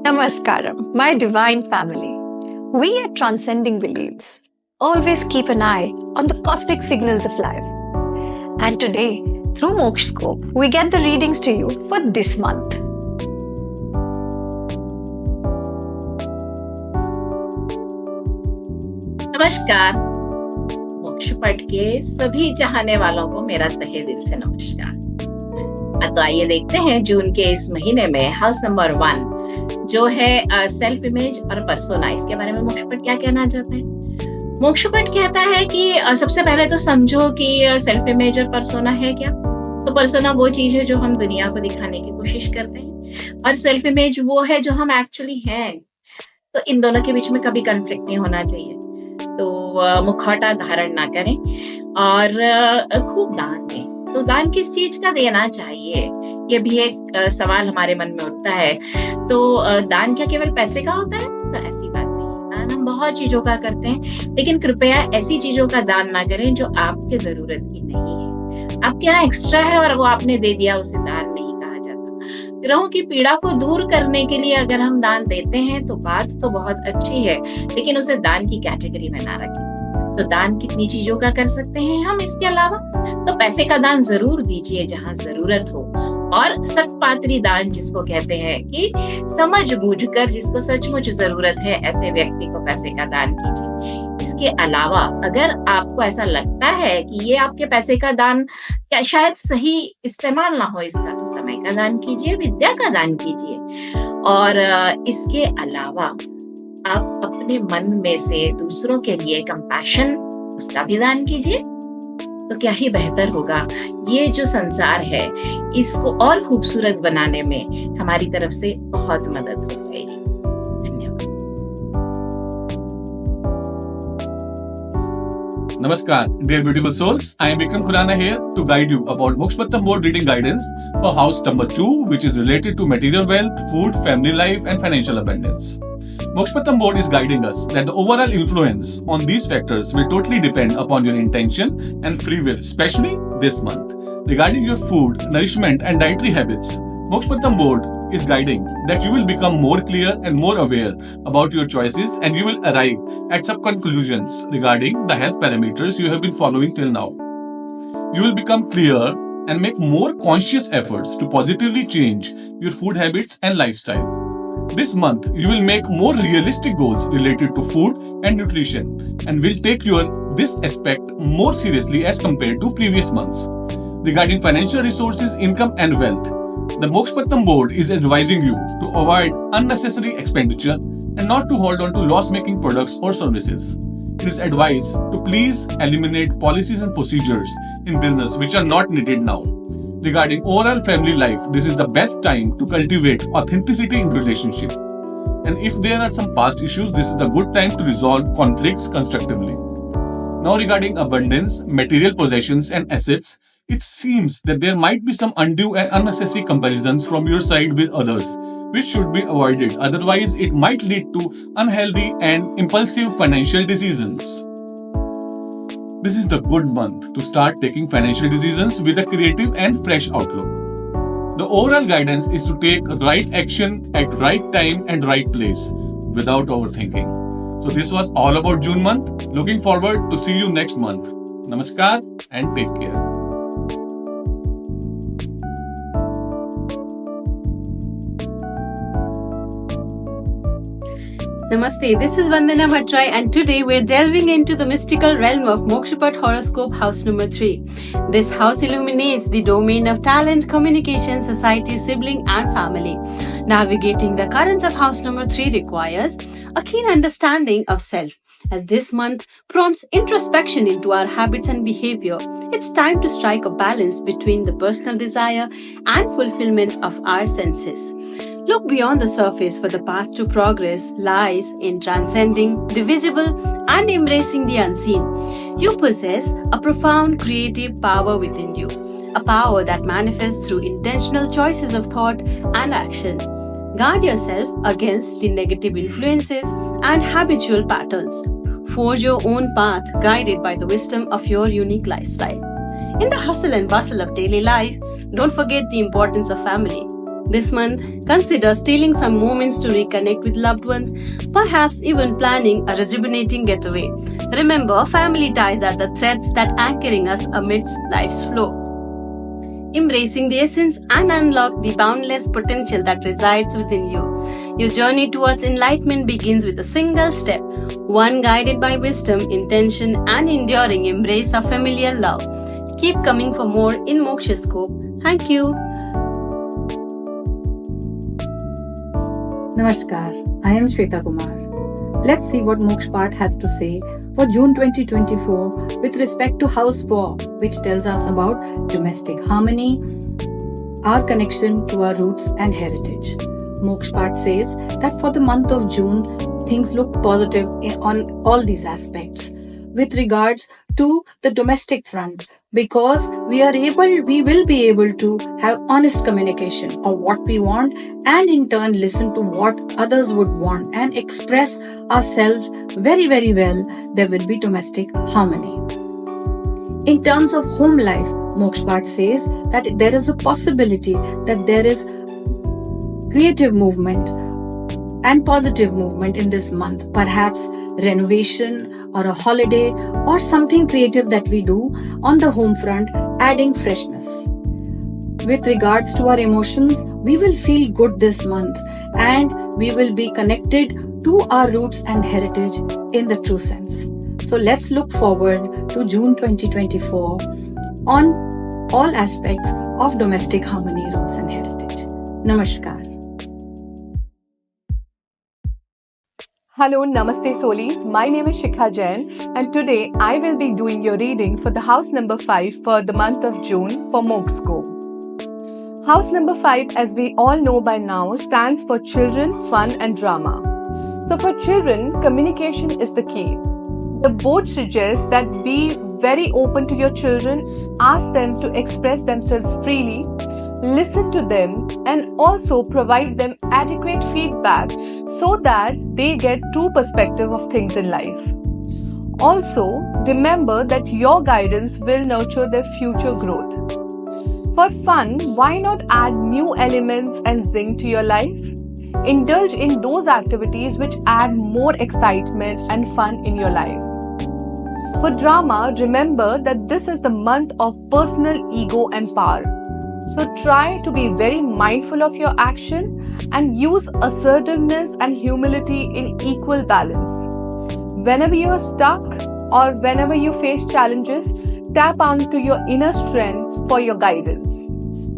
Namaskaram, my divine family. We at Transcending Beliefs always keep an eye on the cosmic signals of life. And today, through Mokshscope, we get the readings to you for this month. नमस्कार। मोक्षपट के सभी चाहने वालों को मेरा तहे दिल से नमस्कार। तो आइए देखते हैं जून के इस महीने में हाउस नंबर 1 जो है सेल्फ इमेज और पर्सोना, इसके बारे में मोक्षपट क्या कहना चाहता है। मोक्षपट कहता है कि सबसे पहले तो समझो कि सेल्फ इमेज और पर्सोना है क्या। तो पर्सोना वो चीज है जो हम दुनिया को दिखाने की कोशिश करते हैं और सेल्फ इमेज वो है जो हम एक्चुअली हैं। तो इन दोनों के बीच में कभी कन्फ्लिक्ट नहीं होना चाहिए। तो मुखौटा धारण ना करें और खूब दान दें। तो दान किस चीज का देना चाहिए, ये भी एक सवाल हमारे मन में उठता है। तो दान क्या केवल पैसे का होता है? तो ऐसी बात नहीं है। दान हम बहुत चीजों का करते हैं, लेकिन कृपया ऐसी चीजों का दान ना करें जो आपके जरूरत की नहीं है। आपके यहाँ एक्स्ट्रा है और वो आपने दे दिया, उसे दान नहीं कहा जाता। ग्रहों की पीड़ा को दूर करने के लिए अगर हम दान देते हैं तो बात तो बहुत अच्छी है, लेकिन उसे दान की कैटेगरी में ना रखें। तो दान कितनी चीजों का कर सकते हैं हम इसके अलावा? तो पैसे का दान जरूर दीजिए जहां जरूरत हो, और सत्पात्री दान जिसको कहते हैं कि समझ बूझकर जिसको सचमुच जरूरत है ऐसे व्यक्ति को पैसे का दान कीजिए। इसके अलावा अगर आपको ऐसा लगता है कि ये आपके पैसे का दान क्या शायद सही इस्तेमाल ना हो इसका, तो समय का दान कीजिए, विद्या का दान कीजिए। और इसके अलावा आप अपने मन में से दूसरों के लिए कंपैशन, उसका भी दान कीजिए। तो क्या ही बेहतर होगा। ये जो संसार है इसको और खूबसूरत बनाने में हमारी तरफ से बहुत मदद हो जाएगी। धन्यवाद। Namaskar, dear beautiful souls. I am Vikram Khurana here to guide you about Mokshpattam board reading guidance for house number 2, which is related to material wealth, food, family life, and financial abundance. Mokshpattam board is guiding us that the overall influence on these factors will totally depend upon your intention and free will, especially this month. Regarding your food, nourishment, and dietary habits, Mokshpattam board is guiding that you will become more clear and more aware about your choices, and you will arrive at some conclusions regarding the health parameters you have been following till now. You will become clear and make more conscious efforts to positively change your food habits and lifestyle. This month, you will make more realistic goals related to food and nutrition, and will take this aspect more seriously as compared to previous months. Regarding financial resources, income, and wealth, the Mokshpattam board is advising you to avoid unnecessary expenditure and not to hold on to loss-making products or services. It is advised to please eliminate policies and procedures in business which are not needed now. Regarding overall family life, this is the best time to cultivate authenticity in relationship. And if there are some past issues, this is the good time to resolve conflicts constructively. Now regarding abundance, material possessions and assets, it seems that there might be some undue and unnecessary comparisons from your side with others, which should be avoided. Otherwise, it might lead to unhealthy and impulsive financial decisions. This is the good month to start taking financial decisions with a creative and fresh outlook. The overall guidance is to take right action at right time and right place without overthinking. So this was all about June month. Looking forward to see you next month. Namaskar and take care. Namaste, this is Vandana Bhattrai, and today we're delving into the mystical realm of Mokshapat horoscope house number 3. This house illuminates the domain of talent, communication, society, sibling and family. Navigating the currents of house number 3 requires a keen understanding of self. As this month prompts introspection into our habits and behavior, it's time to strike a balance between the personal desire and fulfillment of our senses. Look beyond the surface, for the path to progress lies in transcending the visible and embracing the unseen. You possess a profound creative power within you, a power that manifests through intentional choices of thought and action. Guard yourself against the negative influences and habitual patterns. Forge your own path guided by the wisdom of your unique lifestyle. In the hustle and bustle of daily life, don't forget the importance of family. This month, consider stealing some moments to reconnect with loved ones, perhaps even planning a rejuvenating getaway. Remember, family ties are the threads that anchoring us amidst life's flow. Embracing the essence and unlock the boundless potential that resides within you. Your journey towards enlightenment begins with a single step, one guided by wisdom, intention, and enduring embrace of familiar love. Keep coming for more in Moksha Scope. Thank you. Namaskar, I am Shweta Kumar. Let's see what Mokshpat has to say for June 2024 with respect to House 4, which tells us about domestic harmony, our connection to our roots and heritage. Mokshpat says that for the month of June, things look positive on all these aspects. With regards to the domestic front, because we will be able to have honest communication of what we want and in turn listen to what others would want and express ourselves very, very well. There will be domestic harmony. In terms of home life, Mokshpat says that there is a possibility that there is creative movement and positive movement in this month, perhaps renovation or a holiday or something creative that we do on the home front, adding freshness. With regards to our emotions, we will feel good this month and we will be connected to our roots and heritage in the true sense. So let's look forward to June 2024 on all aspects of domestic harmony, roots and heritage. Namaskar. Hello, Namaste Solis. My name is Shikha Jain and today I will be doing your reading for the house number 5 for the month of June for Moksco. House number 5, as we all know by now, stands for children, fun and drama. So for children, communication is the key. The board suggests that be very open to your children, ask them to express themselves freely, listen to them and also provide them adequate feedback so that they get true perspective of things in life. Also, remember that your guidance will nurture their future growth. For fun, why not add new elements and zing to your life? Indulge in those activities which add more excitement and fun in your life. For drama, remember that this is the month of personal ego and power. So try to be very mindful of your action and use assertiveness and humility in equal balance. Whenever you are stuck or whenever you face challenges, tap onto your inner strength for your guidance.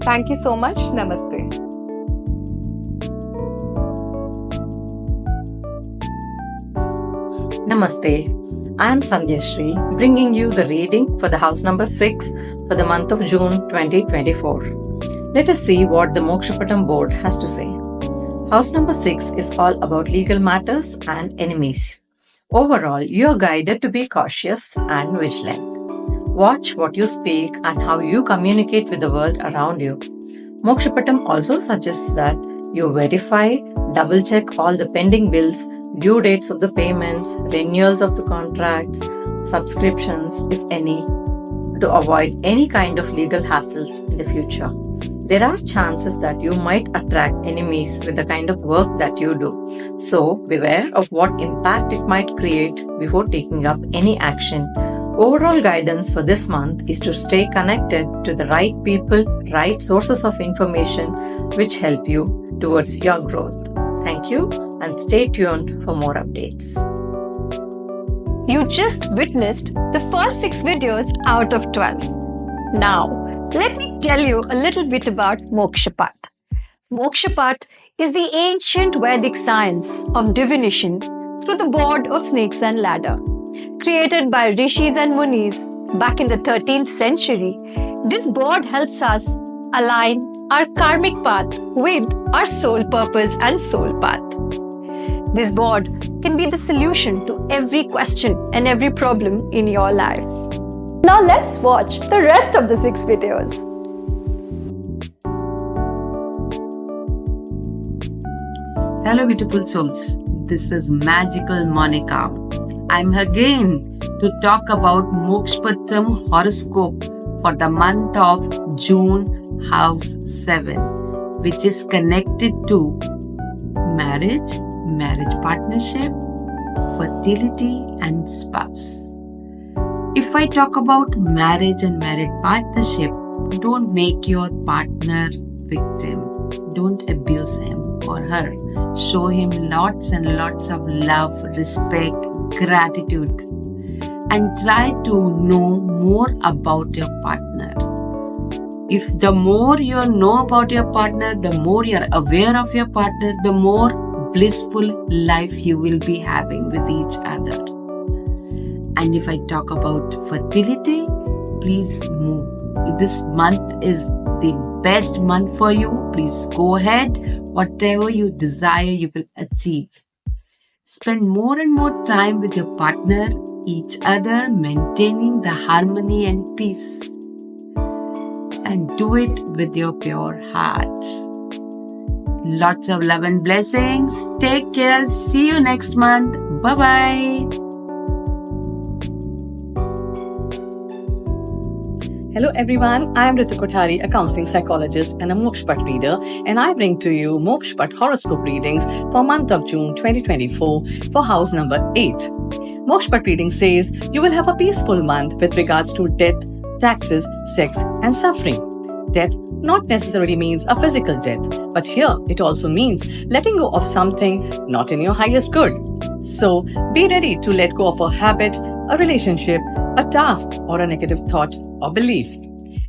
Thank you so much. Namaste. Namaste. I am Sandhya Shri, bringing you the reading for the house number 6 for the month of June 2024. Let us see what the Mokshapatam board has to say. House number 6 is all about legal matters and enemies. Overall, you are guided to be cautious and vigilant. Watch what you speak and how you communicate with the world around you. Mokshapatam also suggests that you verify, double-check all the pending bills, due dates of the payments, renewals of the contracts, subscriptions, if any, to avoid any kind of legal hassles in the future. There are chances that you might attract enemies with the kind of work that you do. So beware of what impact it might create before taking up any action. Overall guidance for this month is to stay connected to the right people, right sources of information which help you towards your growth. Thank you and stay tuned for more updates. You just witnessed the first 6 videos out of 12. Now, let me tell you a little bit about Mokshapat. Mokshapat is the ancient Vedic science of divination through the board of snakes and ladder. Created by rishis and munis back in the 13th century, this board helps us align our karmic path with our soul purpose and soul path. This board can be the solution to every question and every problem in your life. Now let's watch the rest of the 6 videos. Hello beautiful souls, this is Magical Monica. I'm again to talk about Mokshpatam horoscope for the month of June, house 7. which is connected to marriage, marriage partnership, fertility, and spouse. If I talk about marriage and marriage partnership, don't make your partner victim. Don't abuse him or her. Show him lots and lots of love, respect, gratitude, and try to know more about your partner. If the more you know about your partner, the more you're aware of your partner, the more blissful life you will be having with each other. And if I talk about fertility, please move. This month is the best month for you. Please go ahead. Whatever you desire, you will achieve. Spend more and more time with your partner, each other, maintaining the harmony and peace. And do it with your pure heart. Lots of love and blessings. Take care. See you next month. Bye-bye. Hello everyone, I am Ritu Kothari, a counseling psychologist and a Mokshpat reader, and I bring to you Mokshpat horoscope readings for month of June 2024 for house number 8. Mokshpat reading says you will have a peaceful month with regards to death, taxes, sex and suffering. Death not necessarily means a physical death, but here it also means letting go of something not in your highest good. So be ready to let go of a habit, a relationship, a task or a negative thought or belief.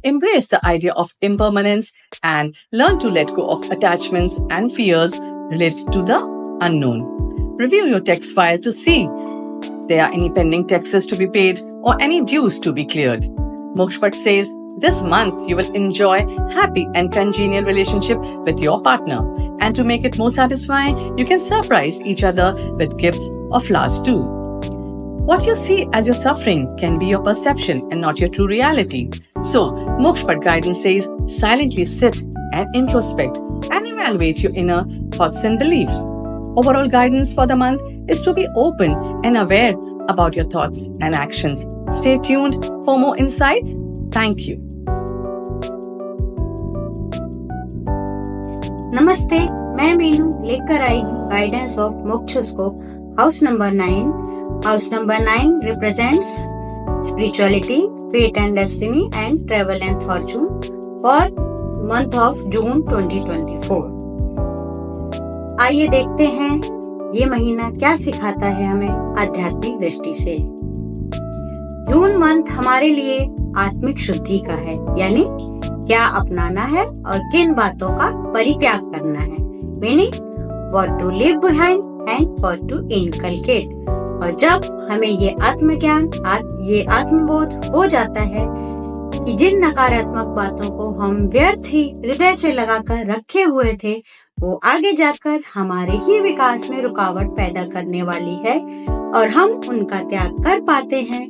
Embrace the idea of impermanence and learn to let go of attachments and fears related to the unknown. Review your tax file to see there are any pending taxes to be paid or any dues to be cleared. Mokshpat says this month you will enjoy happy and congenial relationship with your partner, and to make it more satisfying, you can surprise each other with gifts or flowers too. What you see as your suffering can be your perception and not your true reality. So, Mokshpat guidance says silently sit and introspect and evaluate your inner thoughts and beliefs. Overall guidance for the month is to be open and aware about your thoughts and actions. Stay tuned for more insights. Thank you. नमस्ते, मैं मीनू लेकर आई हूँ guidance of Mokshascope house number 9. House number 9 represents spirituality, fate and destiny, and travel and fortune for month of June 2024. आइए देखते हैं ये महीना क्या सिखाता है हमें आध्यात्मिक दृष्टि से. जून मंथ हमारे लिए आत्मिक शुद्धि का है, यानी क्या अपनाना है और किन बातों का परित्याग करना है. Meaning what to leave behind and what to inculcate. और जब हमें ये आत्मज्ञान, ये आत्मबोध हो जाता है कि जिन नकारात्मक बातों को हम व्यर्थ ही हृदय से लगाकर रखे हुए थे, वो आगे जाकर हमारे ही विकास में रुकावट पैदा करने वाली है और हम उनका त्याग कर पाते हैं,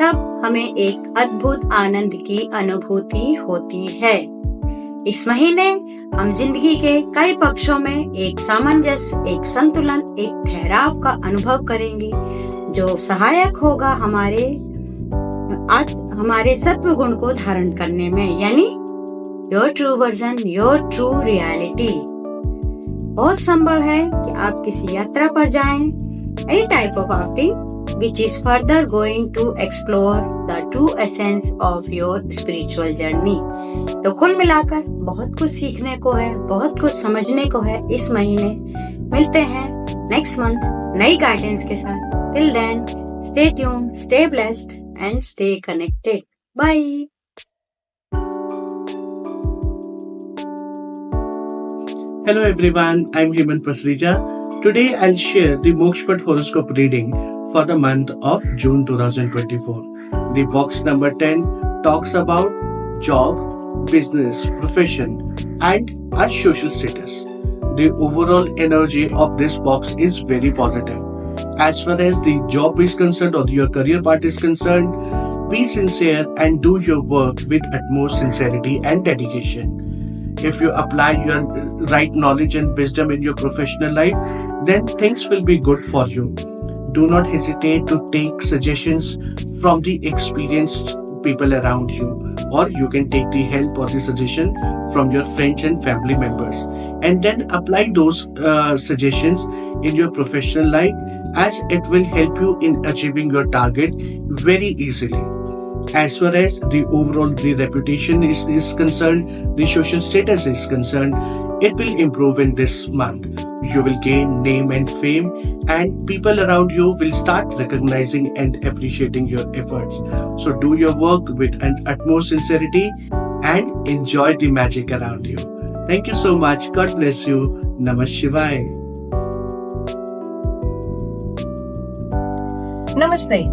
तब हमें एक अद्भुत आनंद की अनुभूति होती है. इस महीने हम जिंदगी के कई पक्षों में एक सामंजस्य, एक संतुलन, एक ठहराव का अनुभव करेंगे जो सहायक होगा हमारे सत्व गुण को धारण करने में, यानी your true version, your true reality. बहुत संभव है कि आप किसी यात्रा पर जाएं, any type of outing which is further going to explore the true essence of your spiritual journey. तो कुल मिलाकर बहुत कुछ सीखने को है, बहुत कुछ समझने को है इस महीने. मिलते हैं नेक्स्ट मंथ नई गाइडेंस के साथ. Till then, stay tuned, stay blessed and stay connected. Bye. Hello everyone, I'm Hemant Pasrija. Today I'll share the Mokshpat horoscope reading for the month of June 2024. The box number 10 talks about job, business, profession and our social status. The overall energy of this box is very positive. As far as the job is concerned or your career part is concerned, be sincere and do your work with utmost sincerity and dedication. If you apply your right knowledge and wisdom in your professional life, then things will be good for you. Do not hesitate to take suggestions from the experienced people around you. or you can take the help or the suggestion from your friends and family members, and then apply those suggestions in your professional life, as it will help you in achieving your target very easily. As far as the overall the reputation is concerned, the social status is concerned, it will improve in this month. You will gain name and fame, and people around you will start recognizing and appreciating your efforts. So do your work with an utmost sincerity and enjoy the magic around you. Thank you so much. God bless you. Namah Shivaya. Namaste.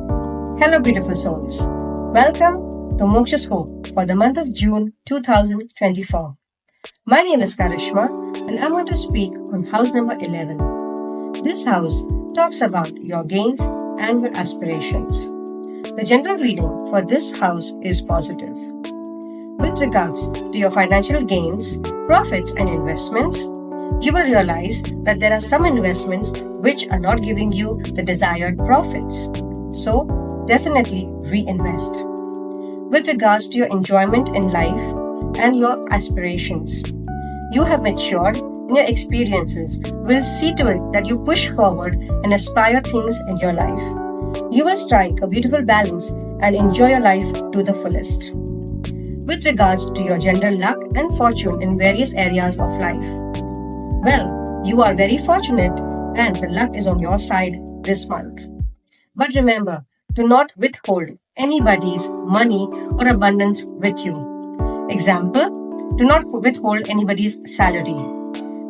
Hello, beautiful souls. Welcome to Mokshascope for the month of June 2024. My name is Karishma and I'm going to speak on house number 11. This house talks about your gains and your aspirations. The general reading for this house is positive. With regards to your financial gains, profits and investments, you will realize that there are some investments which are not giving you the desired profits. So, definitely reinvest. With regards to your enjoyment in life and your aspirations, you have matured and your experiences will see to it that you push forward and aspire things in your life. You will strike a beautiful balance and enjoy your life to the fullest. With regards to your general luck and fortune in various areas of life, well, you are very fortunate and the luck is on your side this month. But remember, do not withhold anybody's money or abundance with you. Example, do not withhold anybody's salary.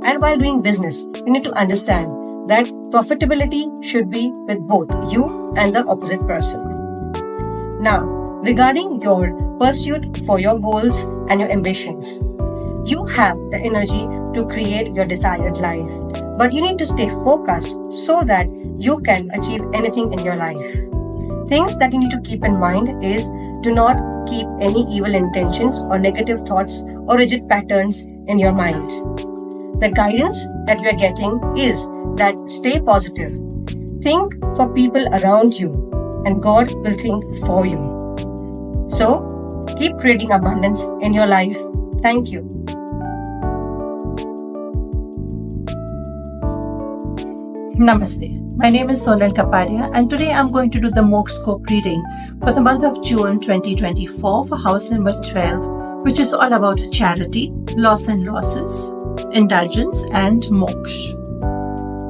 And while doing business, you need to understand that profitability should be with both you and the opposite person. Now, regarding your pursuit for your goals and your ambitions, you have the energy to create your desired life, but you need to stay focused so that you can achieve anything in your life. Things that you need to keep in mind is do not keep any evil intentions or negative thoughts or rigid patterns in your mind. The guidance that you are getting is that stay positive. Think for people around you and God will think for you. So, keep creating abundance in your life. Thank you. Namaste. My name is Sonal Kapadia and today I'm going to do the Mokshascope reading for the month of June 2024 for house number 12, which is all about charity, loss and losses, indulgence and moksha.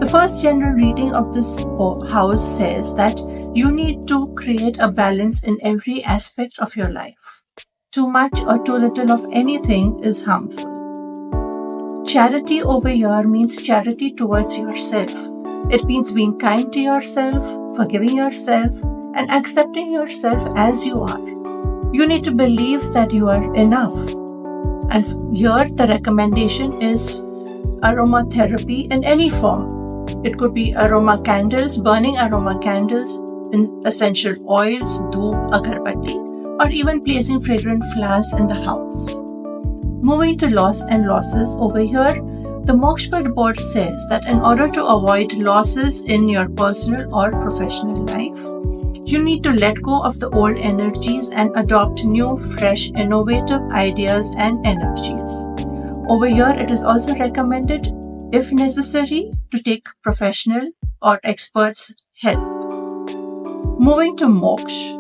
The first general reading of this house says that you need to create a balance in every aspect of your life. Too much or too little of anything is harmful. Charity over here means charity towards yourself. It means being kind to yourself, forgiving yourself, and accepting yourself as you are. You need to believe that you are enough. And here the recommendation is aromatherapy in any form. It could be aroma candles, burning aroma candles, in essential oils, dhoop, agarbatti, or even placing fragrant flowers in the house. Moving to loss and losses over here, the Mokshpat board says that in order to avoid losses in your personal or professional life, you need to let go of the old energies and adopt new, fresh, innovative ideas and energies. Over here, it is also recommended, if necessary, to take professional or experts' help. Moving to moksha.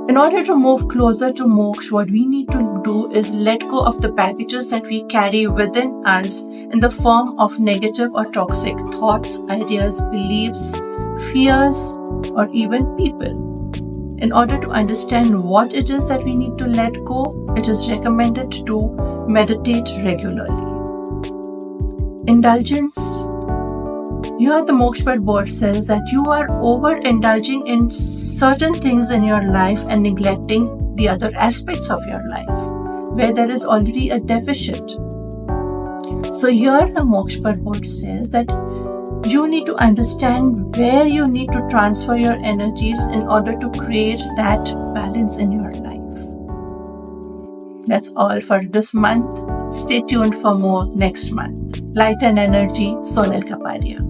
In order to move closer to moksha, what we need to do is let go of the baggages that we carry within us in the form of negative or toxic thoughts, ideas, beliefs, fears, or even people. In order to understand what it is that we need to let go, it is recommended to meditate regularly. Indulgence. Here the Mokshpat board says that you are overindulging in certain things in your life and neglecting the other aspects of your life, where there is already a deficit. So here the Mokshpat board says that you need to understand where you need to transfer your energies in order to create that balance in your life. That's all for this month. Stay tuned for more next month. Light and Energy, Sonal Kapadia.